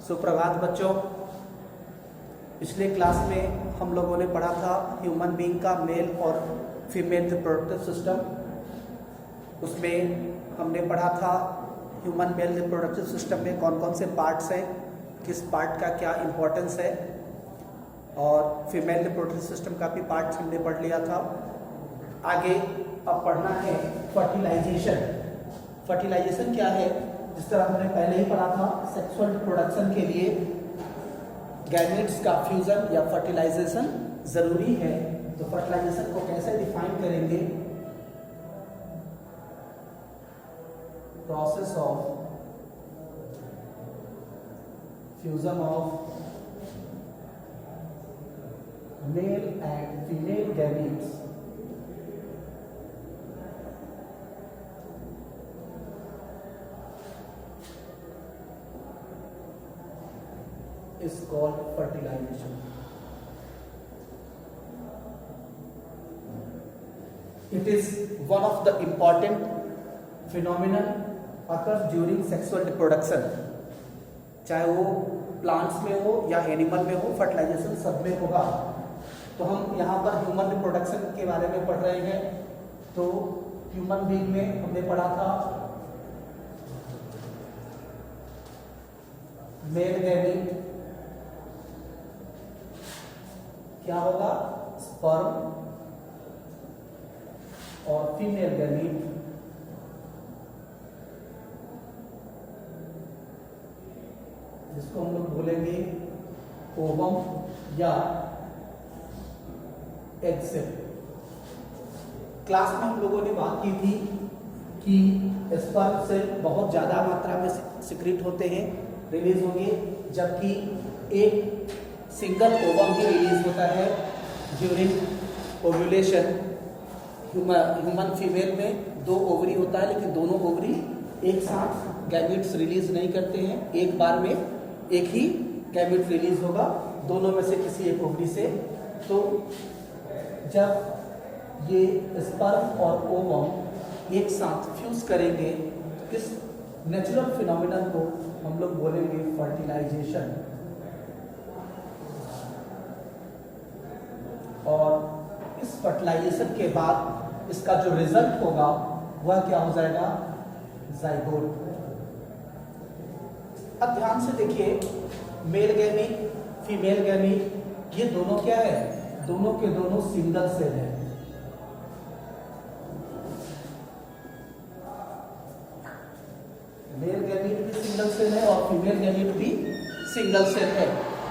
सुप्रभात बच्चों। पिछले क्लास में हम लोगों ने पढ़ा था ह्यूमन बीइंग का मेल और फीमेल रिप्रोडक्टिव सिस्टम। उसमें हमने पढ़ा था ह्यूमन मेल रिप्रोडक्टिव सिस्टम में कौन कौन से पार्ट्स हैं, किस पार्ट का क्या इम्पोर्टेंस है, और फीमेल रिप्रोडक्टिव सिस्टम का भी पार्ट हमने पढ़ लिया था। आगे अब पढ़ना है फर्टिलाइजेशन। फर्टिलाइजेशन क्या है? जिस तरह हमने पहले ही पढ़ा था, सेक्सुअल रिप्रोडक्शन के लिए गैमेट्स का फ्यूजन या फर्टिलाइजेशन जरूरी है। तो फर्टिलाइजेशन को कैसे डिफाइन करेंगे? Process of fusion of male and female gametes is called fertilization. It is one of the important phenomenon occurs during sexual reproduction. चाहे वो प्लांट्स में हो या एनिमल में हो, फर्टिलाइजेशन सब में होगा। तो हम यहाँ पर ह्यूमन रिप्रोडक्शन के बारे में पढ़ रहे हैं। तो ह्यूमन बीइंग में हमने पढ़ा था मेल गैमेट क्या होगा, स्पर्म, और फीमेल गैमेट जिसको हम लोग बोलेंगे ओवम या एग सेल। क्लास में हम लोगों ने बात की थी कि स्पर्म सेल बहुत ज्यादा मात्रा में सिक्रीट होते हैं, रिलीज होंगे, जबकि एक सिंगल ओवम भी रिलीज होता है ड्यूरिंग ओव्यूलेशन। ह्यूमन फीमेल में 2 ओवरी होता है, लेकिन दोनों ओवरी एक साथ गैमेट्स रिलीज नहीं करते हैं। एक बार में एक ही गैमेट रिलीज होगा दोनों में से किसी एक ओवरी से। तो जब ये स्पर्म और ओवम एक साथ फ्यूज करेंगे तो इस नेचुरल फिनोमिनन को हम लोग बोलेंगे फर्टिलाइजेशन। और इस फर्टिलाइजेशन के बाद इसका जो रिजल्ट होगा वह क्या हो जाएगा, जाइगोट। अब ध्यान से देखिए, मेल गैमीट, फीमेल गैमीट, ये दोनों क्या है? दोनों के दोनों सिंगल सेल है। मेल गैमीट भी सिंगल सेल है और फीमेल गैमीट भी सिंगल सेल है,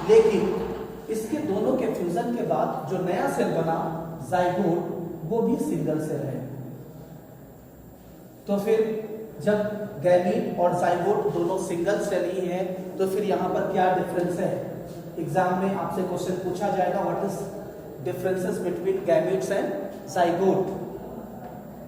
लेकिन इसके दोनों के फ्यूजन के बाद जो नया सेल बना जाइगोट, वो भी सिंगल सेल है। तो फिर जब गैमीट और जाइगोट दोनों सिंगल सेल ही हैं, तो फिर यहाँ पर क्या डिफरेंस है? एग्जाम में आपसे क्वेश्चन पूछा जाएगा, what is differences between gametes and zygote.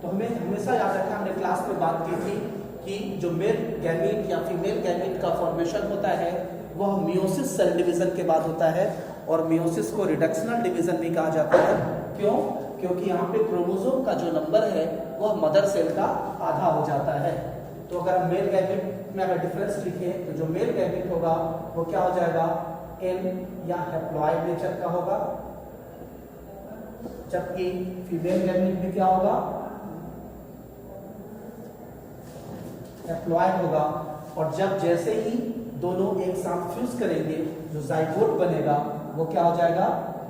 तो हमें हमेशा याद रखना, हमने क्लास में बात की थी कि जो मेल गैमीट या फीमेल गैमीट का फॉर्मेशन होता है वह मियोसिस सेल डिवीजन के बाद होता है, और मियोसिस को रिडक्शनल डिवीजन भी कहा जाता है। क्यों? क्योंकि यहाँ पे क्रोमोसोम का जो नंबर है वह मदर सेल का आधा हो जाता है। तो अगर मेल गैमेट में अगर डिफरेंस लिखे तो जो मेल गैमेट होगा वो क्या हो जाएगा, एन या हैप्लॉइड नेचर का होगा, जबकि फीमेल गैमेट में क्या होगा, हैप्लॉइड होगा। और जब जैसे ही दोनों एक साथ फ्यूज करेंगे, जो जाइगोट बनेगा वो क्या हो जाएगा,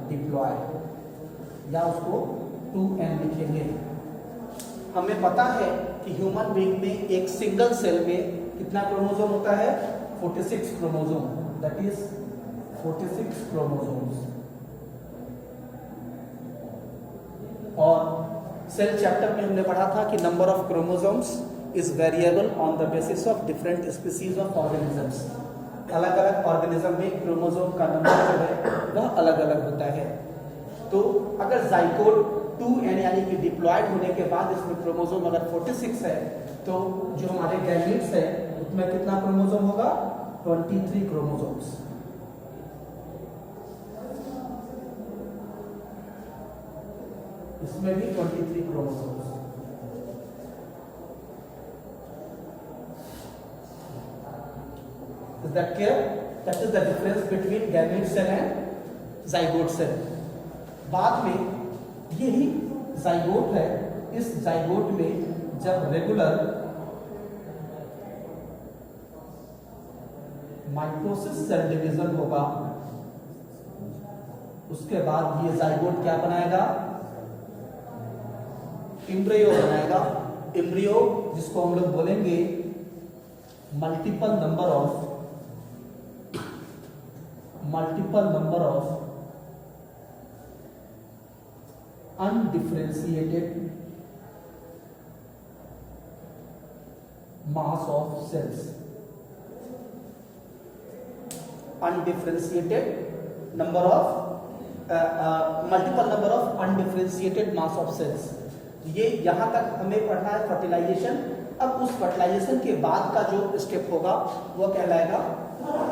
डिप्लॉइड, या उसको 2n लिखेंगे। हमें पता है कि ह्यूमन बीइंग में एक सिंगल सेल में कितना क्रोमोसोम होता है, 46 क्रोमोसोम, दैट इज 46 क्रोमोसोम्स। और सेल चैप्टर में हमने पढ़ा था कि number of chromosomes is variable on the basis of different species of organisms. अलग अलग ऑर्गेनिज्म में क्रोमोसोम का नंबर जो है वह अलग अलग होता है। तो अगर जाइगोट 2n यानी कि डिप्लॉयड होने के बाद इसमें क्रोमोसोम अगर 46 है, तो जो हमारे गैमेट्स है उसमें कितना क्रोमोसोम होगा, 23 क्रोमोसोम्स। इसमें भी 23 chromosomes. Is that clear? That is the difference between gamete cell and zygote cell. बाद में यही जाइगोट है, इस जाइगोट में जब रेगुलर माइटोसिस सेल डिवीजन होगा, उसके बाद ये जाइगोट क्या बनाएगा, एम्ब्रियो बनाएगा। एम्ब्रियो जिसको हम लोग बोलेंगे multiple number of undifferentiated mass of cells, undifferentiated number of multiple number of undifferentiated mass of cells. ये यहां तक हमें पढ़ना है फर्टिलाइजेशन। अब उस फर्टिलाइजेशन के बाद का जो स्टेप होगा वो कहलाएगा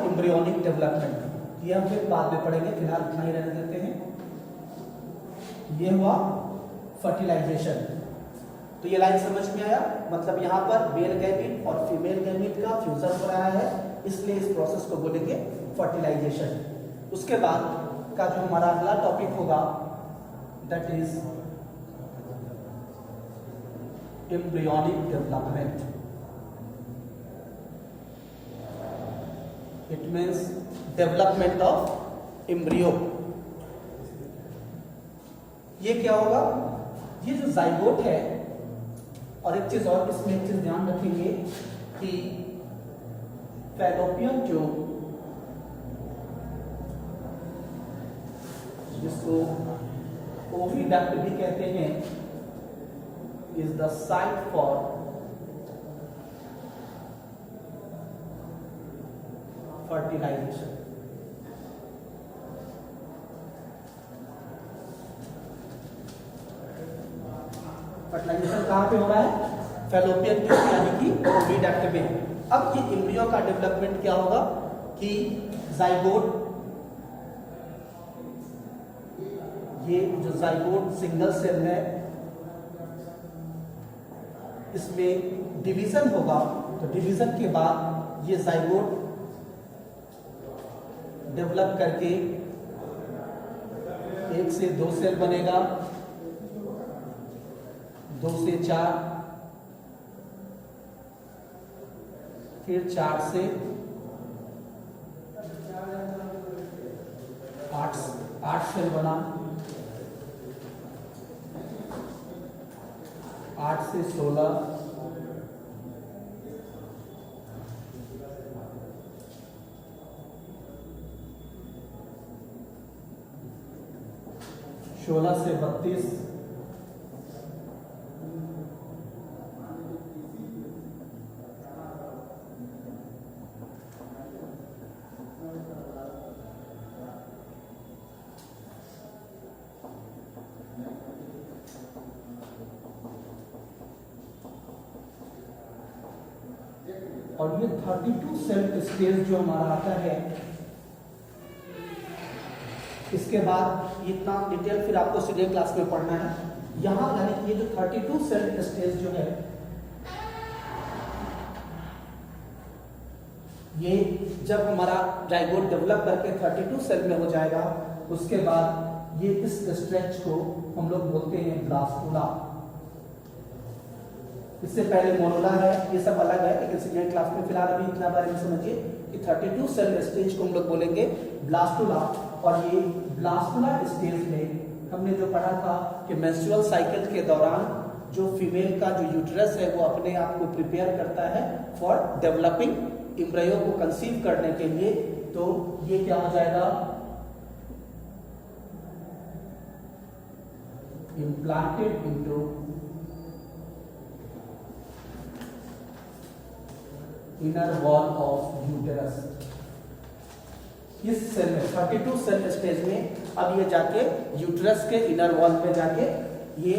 एम्ब्रियोनिक डेवलपमेंट। ये हम फिर बाद में पढ़ेंगे, फिलहाल इतना ही रहने देते हैं। ये हुआ फर्टिलाइजेशन। तो ये लाइन समझ में आया, मतलब यहाँ पर मेल गैमीट और फीमेल गैमीट का फ्यूजन हो रहा है, इसलिए इस प्रोसेस को बोलेंगे फर्टिलाइजेशन। उसके बाद का जो हमारा अगला टॉपिक होगा that is embryonic development. It means development of embryo. ये क्या होगा, ये जो जाइगोट है, और एक चीज और इसमें एक चीज ध्यान रखेंगे कि फैलोपियन ट्यूब, जिसको ओविडक्ट भी कहते हैं, is the site for fertilization. Fertilization कहां पे हो रहा है, फैलोपियन ट्यूब यानी कि ओविडक्ट में। अब ये एम्ब्रियो का डेवलपमेंट क्या होगा कि जाइगोट, ये जो जाइगोट सिंगल सेल है, इसमें डिवीजन होगा। तो डिवीजन के बाद ये जाइगोट डेवलप करके 1 से 2 सेल बनेगा, 2 से 4, फिर 4 से 8 सेल बना, 8 से 16, 16 से 32, और ये 32 सेल स्टेज जो हमारा आता है, इसके बाद इतना डिटेल फिर आपको सीधे क्लास में पढ़ना है। यहां यानी कि ये जो 32 सेल स्टेज जो है, ये जब हमारा जाइगोट डेवलप करके 32 सेल में हो जाएगा, उसके बाद ये इस स्ट्रेच को हम लोग बोलते हैं ब्लास्टुला। इससे पहले मोनुला है, ये सब अलग है, लेकिन सीनियर क्लास में फिलहाल अभी इतना बारे में समझिए कि 32 सेल स्टेज को हम लोग बोलेंगे ब्लास्टुला। और ये ब्लास्टुला स्टेज में हमने जो पढ़ा था कि मेंस्ट्रुअल साइकिल के दौरान जो फीमेल का जो यूट्रस है वो अपने आप को प्रिपेयर करता है फॉर डेवलपिंग एम्ब्रियो को कंसीव करने के लिए। तो ये क्या हो जाएगा, implanted into inner wall of uterus. इस सेल में 32 सेल स्टेज में अब ये जाके यूटेरस के इनर वॉल में जाके ये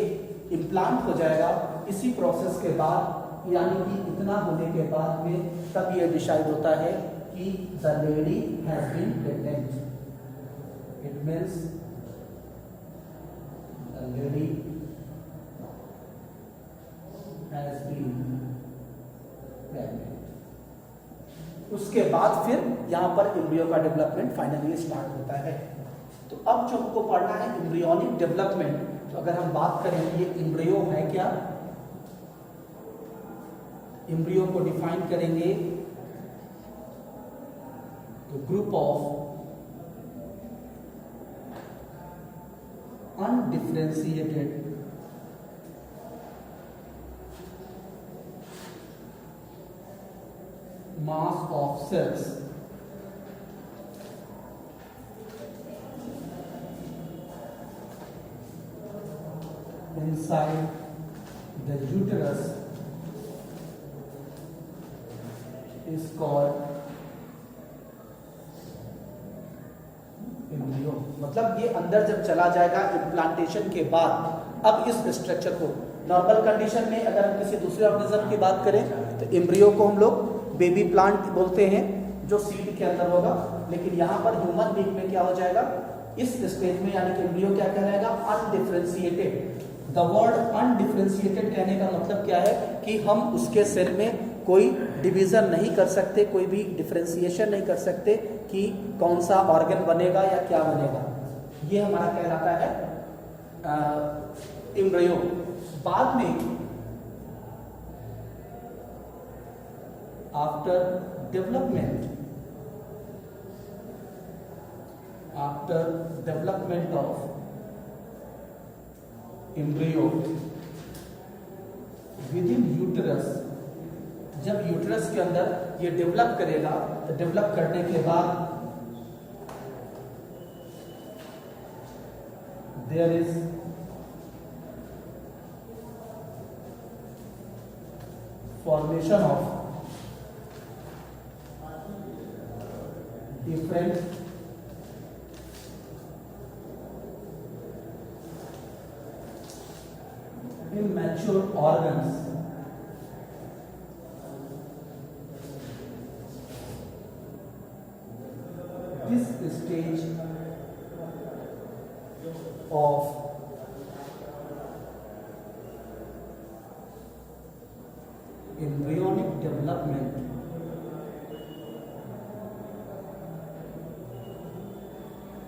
इम्प्लांट हो जाएगा। इसी प्रोसेस के बाद यानी कि इतना होने के बाद में तब ये डिसाइड होता है कि the lady has been pregnant. It means the lady has been pregnant. उसके बाद फिर यहाँ पर एम्ब्रियो का डेवलपमेंट फाइनली स्टार्ट होता है। तो अब जो हमको पढ़ना है एम्ब्रियोनिक डेवलपमेंट, तो अगर हम बात करें ये एम्ब्रियो है क्या, एम्ब्रियो को डिफाइन करेंगे तो group of undifferentiated mass of cells inside the uterus is called embryo. मतलब ये अंदर जब चला जाएगा इम्प्लांटेशन के बाद, अब इस स्ट्रक्चर को नॉर्मल कंडीशन में अगर हम किसी दूसरे ऑर्गेनिज्म की बात करें तो एम्ब्रियो को हम लोग बेबी प्लांट बोलते हैं जो सीड के अंदर होगा, लेकिन यहाँ पर ह्यूमन बीइंग में क्या हो जाएगा, इस स्टेज में यानी कि एम्ब्रियो क्या कहलाएगा, अनडिफरेंशिएटेड। द वर्ड अनडिफरेंशिएटेड कहने का मतलब क्या है कि हम उसके सेल में कोई डिवीजन नहीं कर सकते, कोई भी डिफरेंशिएशन नहीं कर सकते कि कौन सा ऑर्गन बनेगा या क्या बनेगा। ये हमारा कहलाता है एम्ब्रियो। बाद में after development of embryo within uterus, जब यूटरस के अंदर ये डेवलप करेगा तो डेवलप करने के बाद there is formation of different immature organs this stage of embryonic development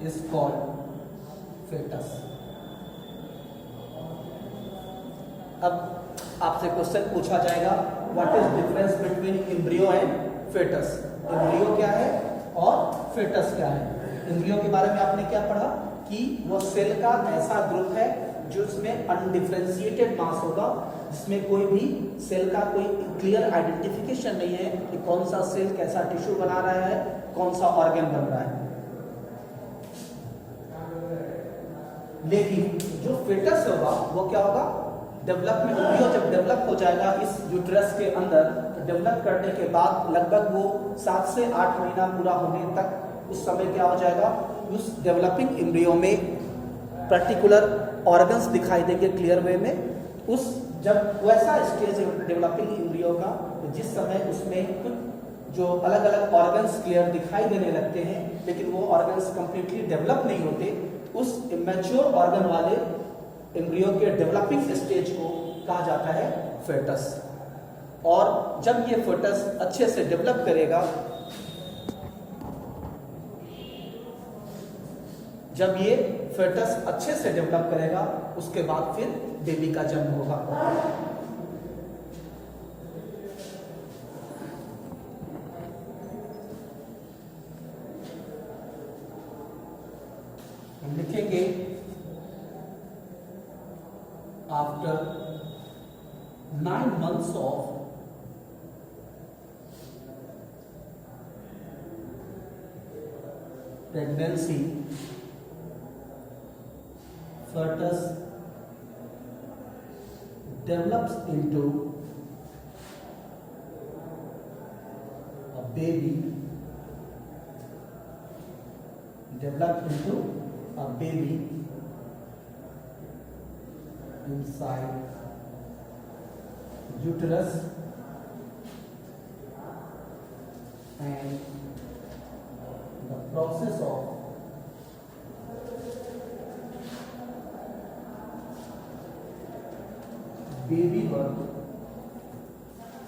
is called fetus। अब आपसे क्वेश्चन पूछा जाएगा what is difference between embryo and foetus. Embryo क्या है और फेटस क्या है। एम्ब्रियो के बारे में आपने क्या पढ़ा कि वो सेल का ऐसा ग्रुप है जो इसमें अनडिफरेंशिएटेड मास होगा, जिसमें कोई भी सेल का कोई क्लियर आइडेंटिफिकेशन नहीं है कि कौन सा सेल कैसा टिश्यू बना रहा है, कौन सा ऑर्गन बन रहा है। लेकिन जो फेटस होगा वो क्या होगा, डेवलपमेंट। एम्ब्रियो जब डेवलप हो जाएगा इस यूट्रस के अंदर, तो डेवलप करने के बाद लगभग वो 7 से 8 महीना पूरा होने तक उस समय क्या हो जाएगा, उस डेवलपिंग एम्ब्रियो में पर्टिकुलर ऑर्गन्स दिखाई देंगे क्लियर वे में। उस जब वैसा स्टेज डेवलपिंग एम्ब्रियो का, तो जिस समय उसमें कुछ जो अलग अलग ऑर्गन्स क्लियर दिखाई देने लगते हैं, लेकिन वो ऑर्गन्स कंप्लीटली डेवलप नहीं होते, उस इमेच्योर ऑर्गन वाले एम्ब्रियो के डेवलपिंग स्टेज को कहा जाता है फेटस। और जब ये फेटस अच्छे से डेवलप करेगा, जब ये फेटस अच्छे से डेवलप करेगा, उसके बाद फिर बेबी का जन्म होगा। हम लिखेंगे after 9 months of pregnancy, fetus develops into a baby, inside uterus, and the process of baby birth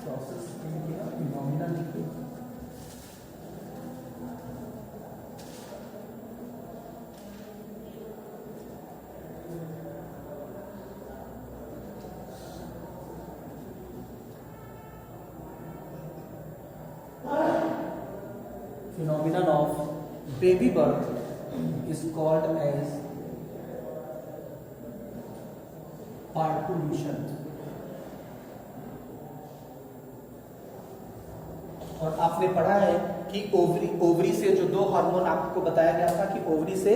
process phenomenon phenomenon of baby birth is called as parturition। और आपने पढ़ा है कि ओवरी से जो दो हार्मोन आपको बताया गया था कि ओवरी से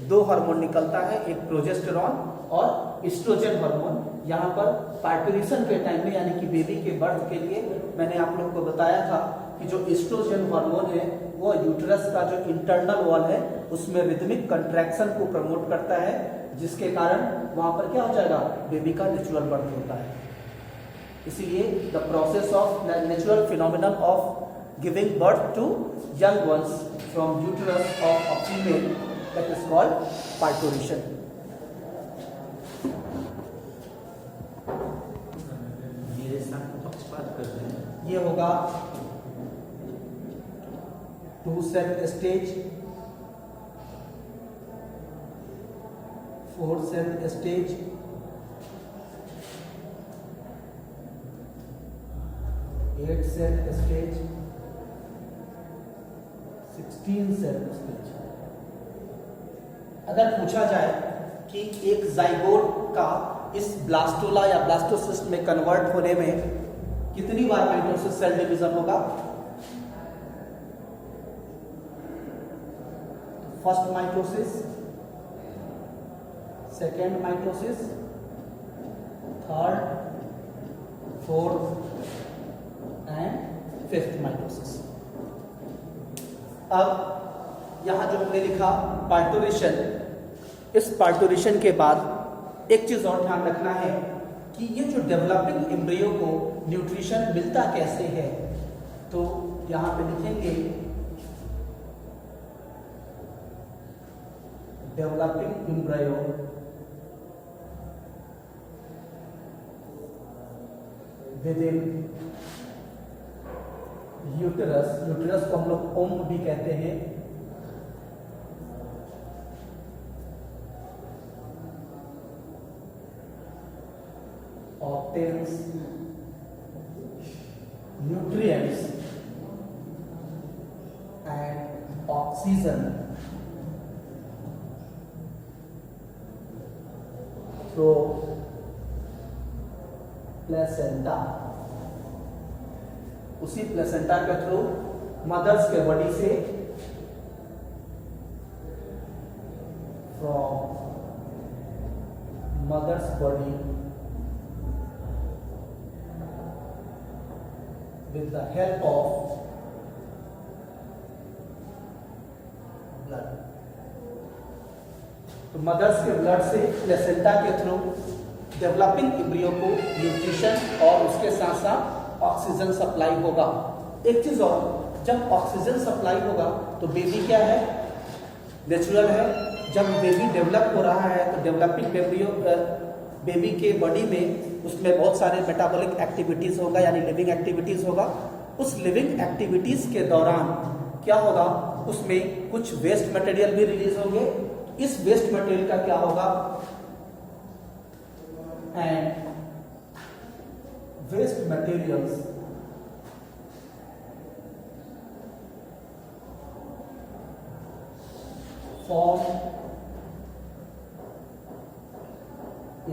दो हार्मोन निकलता है, एक प्रोजेस्टेरॉन और एस्ट्रोजन हार्मोन। यहाँ पर पार्टुरेशन के टाइम में यानी कि बेबी के बर्थ के लिए मैंने आप लोगों को बताया था कि जो एस्ट्रोजन हार्मोन है वो यूट्रस का जो इंटरनल वॉल है उसमें रिदमिक कंट्रैक्शन को प्रमोट करता है, जिसके कारण वहां पर क्या हो जाएगा, बेबी का नेचुरल बर्थ होता है। इसीलिए the process of natural phenomenon of giving birth to young ones from uterus of a female, that is called parturition। ये होगा 2 cell stage, 4 cell stage, 8 cell stage, 16 cell stage. अगर पूछा जाए कि एक जाइगोट का इस ब्लास्टोला या ब्लास्टोसिस्ट में कन्वर्ट होने में कितनी बार माइटोसिस सेल डिवीजन होगा, first mitosis, second mitosis, third, fourth and fifth mitosis. अब यहां जो हमने लिखा पार्टुरेशन, इस पार्टुरेशन के बाद एक चीज और ध्यान रखना है कि ये जो डेवलपिंग एम्ब्रियो को न्यूट्रिशन मिलता कैसे है, तो यहां पे लिखेंगे developing embryo with in uterus, uterus को हम लोग ओम भी कहते हैं, obtains nutrients and oxygen through placenta। उसी प्लेसेंटा के थ्रू मदर्स के बॉडी से from mother's body with the help of blood. तो मदर्स के ब्लड से प्लेसेंटा के थ्रू डेवलपिंग एम्ब्रियो को न्यूट्रिशन और उसके साथ साथ ऑक्सीजन सप्लाई होगा। एक चीज और, जब ऑक्सीजन सप्लाई होगा तो बेबी क्या है, नेचुरल है। जब बेबी डेवलप हो रहा है तो डेवलपिंग एम्ब्रियो बेबी के बॉडी में उसमें बहुत सारे मेटाबॉलिक एक्टिविटीज होगा यानी लिविंग एक्टिविटीज होगा। उस लिविंग एक्टिविटीज के दौरान क्या होगा, उसमें कुछ वेस्ट मटेरियल भी रिलीज होंगे। इस वेस्ट मटेरियल का क्या होगा, and waste materials form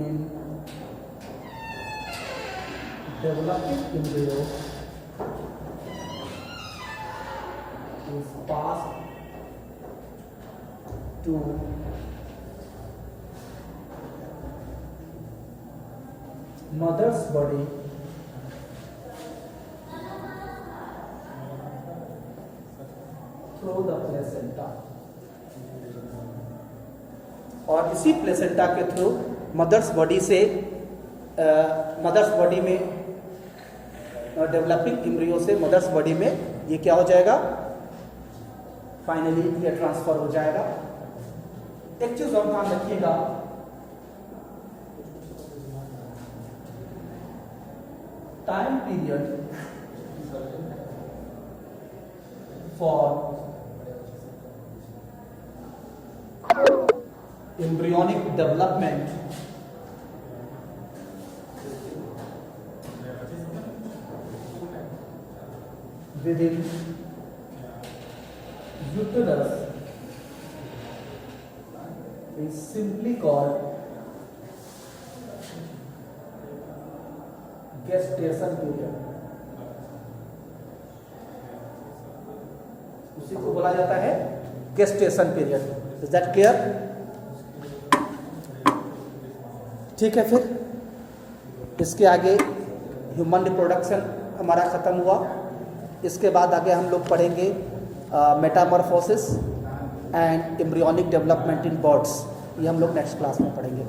in developing embryo is passed to mother's body through the placenta। और इसी प्लेसेंटा के थ्रू मदर्स बॉडी से मदर्स बॉडी में डेवलपिंग एम्ब्रियो से मदर्स बॉडी में ये क्या हो जाएगा, फाइनली ये ट्रांसफर हो जाएगा। एक चीज और ध्यान रखिएगा, time period for embryonic development within uterus is simply called gestation period. उसी को बोला जाता है gestation period. Is that clear? ठीक है, फिर इसके आगे ह्यूमन रिप्रोडक्शन हमारा ख़त्म हुआ. इसके बाद आगे हम लोग पढ़ेंगे Metamorphosis and embryonic development in birds. ये हम लोग नेक्स्ट क्लास में पढ़ेंगे.